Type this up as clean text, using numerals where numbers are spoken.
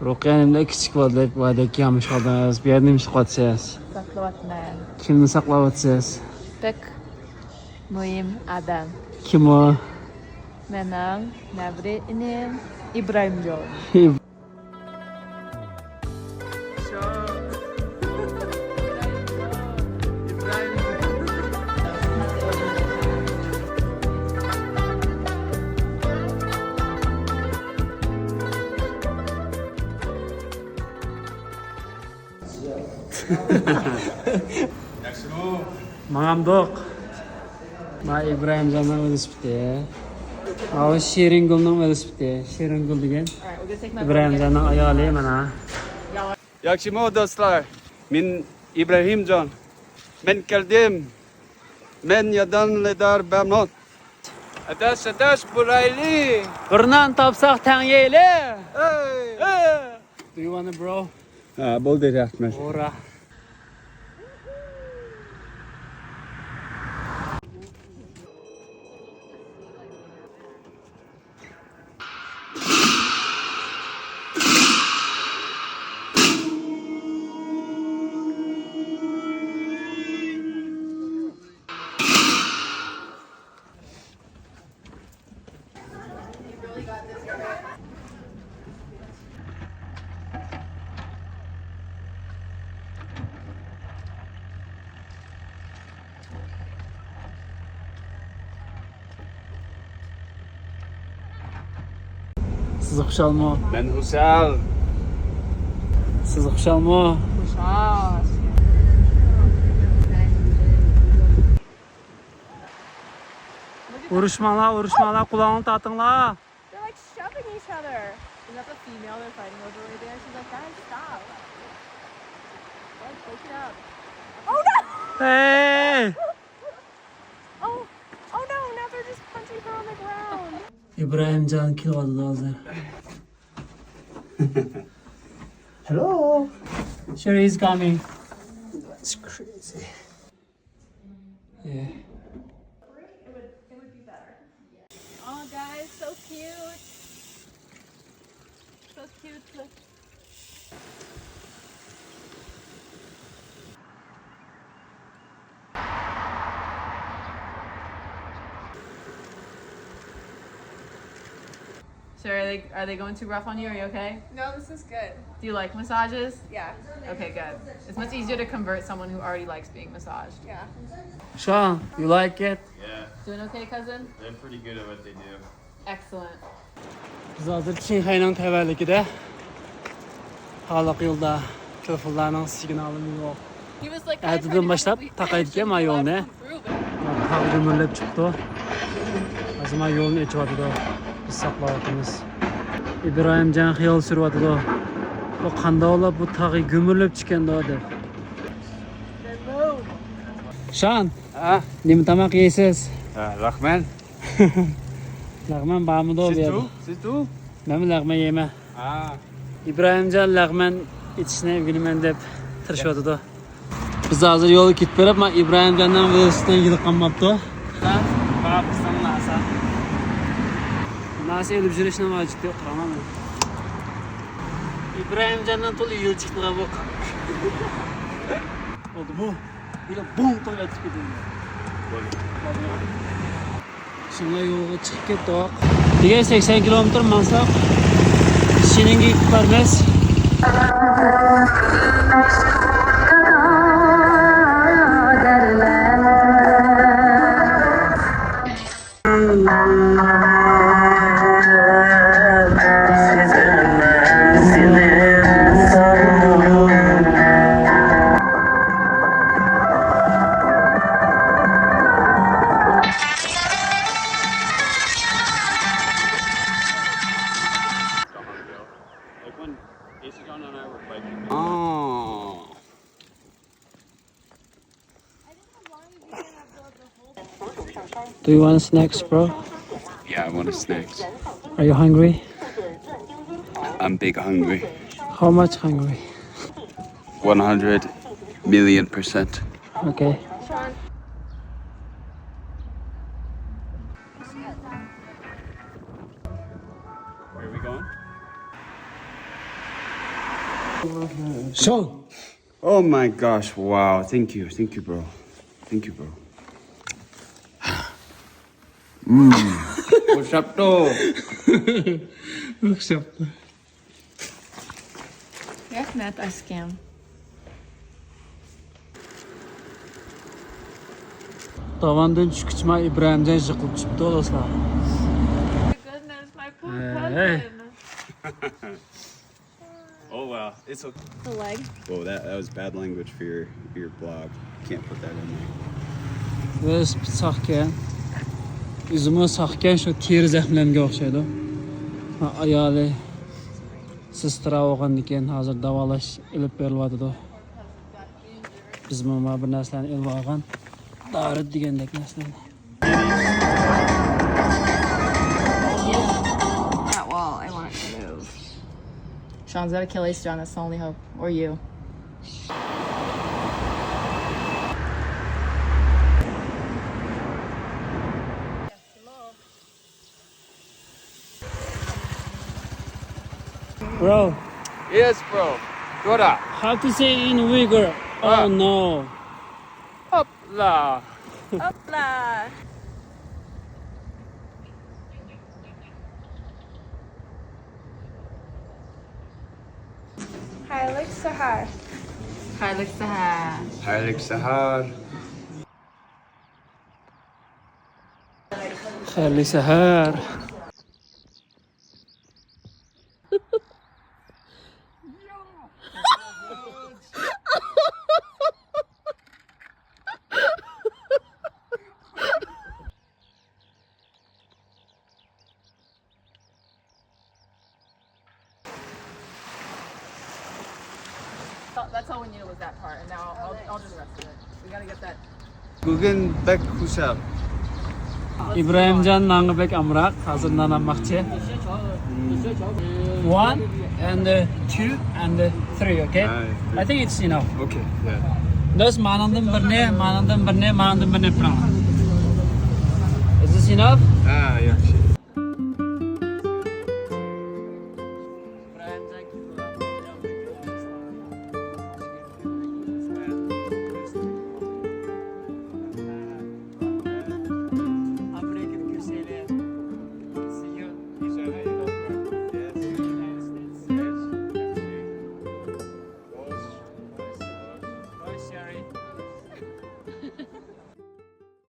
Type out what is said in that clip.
Rukiye'nin küçük vardı, vadeki yamış kaldınız. Bir yerine mi çıkartacağız? Saklavatman. Kimini saklavatacağız? Pek mühim adam. Kim o? Menang nabri ini İbrahim John. Mangamdok. Ma İbrahim Can'dan velosipedi. Ağı Şirin Gül'ün velosipedi. Şirin Gül degen. İbrahim Can'dan ayağı mana. Yakşimo dostlar. Men İbrahim Can. Men keldim. Men yadan ledar bamnot. Adaş burayli. Qırnan tapsaq tang yeyle. Hey. Do you want it, bro? Ha, bol dedi Ahmet. Ora. Siz xuşal mı? Ben Husal. Siz xuşal mı? Kuşas. Uruşmalar, kulağını tatınla. They're like shoving each other. Is that the female they're fighting over right there? She's like, guys, stop. Like, push it up. Oh no! Hey! Oh no! Now they're just punching her on the ground. İbrahim Can kilvadı da hazır. Hello. Sure he's coming. That's crazy. Yeah. Oh, guys, so cute. So cute. So are they going too rough on you? Are you okay? No, this is good. Do you like massages? Yeah. Okay, good. It's much easier to convert someone who already likes being massaged. Yeah. Sean, you like it? Yeah, Doing okay, cousin? they're pretty good at what they do. Excellent. Biz hazır Çinxay'ın təvəllüküdə Halıq yolda köfürlərin signalını yox. He was like, Ertuğrul'dan başlap takaydık ama yolunu. Haq gümürləb çıxdı. O zaman yolunu içivadıdı. Biz saklavatımız. İbrahim Can xiyal sürüvadıdı. O qanda olab bu tağı gümürləb çıxanda o der. Şan, Ha? nemi tamaq yeysiz? Rahman. Lağman bağımda ol ya. C'est tout? Məmi lağman yemə. Ha. İbrahim Can lağman içine evgilmən deyib tırışvadıdı. Biz hazır yolu git verip ama İbrahim Can'dan velosipedden yılıqanmaptı. Bağa bizden nasa. Nasa elib жүрішіне vacip yok. Tamam mı? İbrahim Can'dan tolu yıl çıktı kabuk. Oldu bu. Böyle bum toyla çıkıyor. Şimdi yolu çıkıp gittik. Diye 80 kilometre mansak. Şinin giyip vermez. Do you want snacks, bro? Yeah, I want a snacks. Are you hungry? I'm big hungry. How much hungry? 100,000,000%. Okay. Where are we going? Sean. Oh my gosh, wow. Thank you, bro. Thank you, bro. What's up, though? Рахмет, аскем. Tavandan çıkışma İbrahimcan yıkılıp çıktı dostlar. Goodness, my poor Hey. cousin. Oh, wow. It's okay. The leg. Whoa, that was bad language for your blog. Can't put that in there. Velosiped sağken, üzümü sağken şu teri zəxmləmge oxşaydı. Ayalı sıstıra oğan diken hazır davalaş ilip verilvadı. Biz mama bir nəsləni ilip alğan. Darıd digəndək nəsləni. That wall, I want it to move. Sean's got Achilles, John. That's the only hope. Or you. Bro, Yes, bro. Dora. how to say in Uyghur? Oh no. Hopla. Hopla. Heilig Sahar. Heilig Sahar. Heilig Sahar. Xeyirli səhər. That's all we needed was that part, and now I'll do the rest of it. We gotta get that. Bugün bek husab. İbrahimcan nağı bek amraq, hazır nananmaqçı. 1 and 2 and 3, okay? I think it's enough. Okay, yeah. Does manandan birine, manandan birine, manandan birine falan. Is this enough? Ah, yeah.